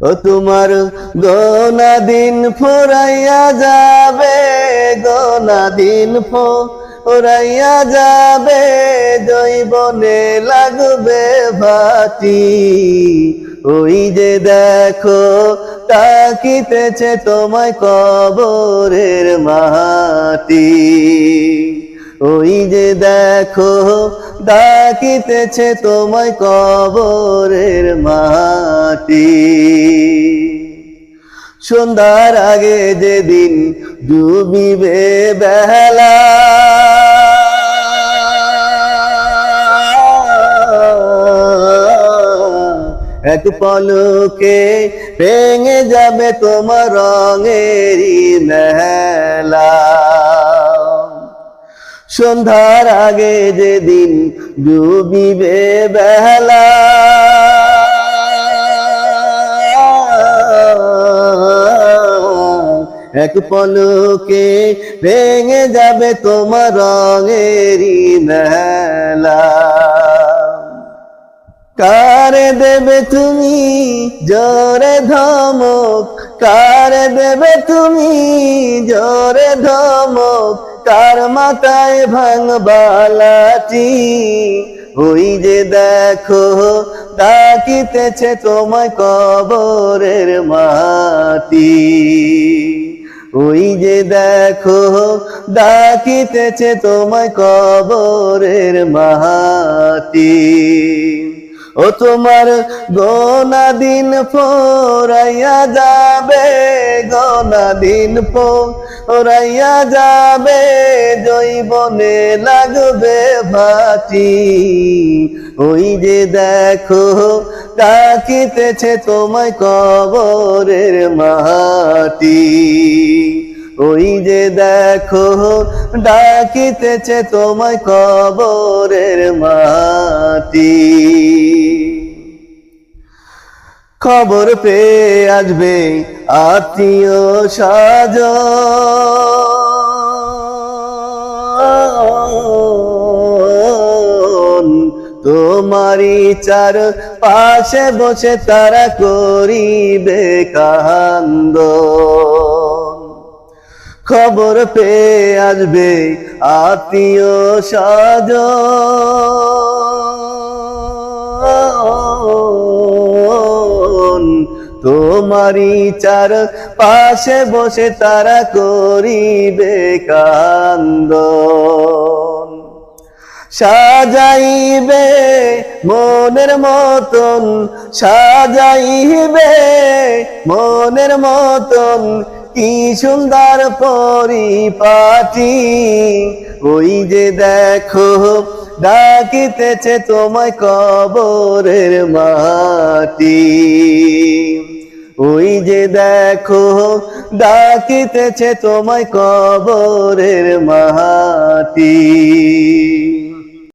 ও তোমার গোনা দিন ফুরাইয়া যাবে, গোনা দিন ফুরাইয়া যাবে, জৈবনে লাগবে ভাটি। ওই যে দেখো তাকিতেছে তোমায় কবরের মাটি। ওই যে দেখো ডাকিতেছে তোমায় কবরের মাটি। সন্ধ্যার আগে যেদিন ডুবিবে বেলা, এক পলকে ভেঙে যাবে তোমার রঙেরই মেলা। সন্ধ্যার আগে যেদিন ডুবিবে বেলা, এক পলকে ভেঙে যাবে তোমার রঙেরই মেলা। কারে দেবে তুমি জোরে ধমক, কারে দেবে তুমি জোরে ধমক, কার মাথায় ভাঙবা লাঠি। ওই যে দেখো ডাকিতেছে তোমায় কবরের মাটি। ওই যে দেখো ডাকিতেছে তোমায় কবরের মাটি। ও তোমার গোনা দিন ফুরাইয়া যাবে, গোনা দিন ফুরাইয়া যাবে, জৈবনে লাগবে ভাটি। ওই যে দেখো ডাকিতেছে তোমায় কবরের মাটি। ওই যে দেখো ডাকিতেছে তোমায় কবরের মাটি। খবর পেয়ে আসবে আত্মীয় স্বজন, তোমারই চার পাশে বসে তারা করিবে কান্দন। খবর পেয়ে আসবে আত্মীয় স্বজন, তোমারই চার পাশে বসে তারা করিবে কান্দন। সাজাইবে মনের মতন, সাজাইবে মনের মতন, কি সুন্দর পরিপাটি। ওই যে দেখো ডাকিতেছে তোমায় কবরের মাটি। ওই যে দেখো ডাকিতেছে তোমায় কবরের মাটি।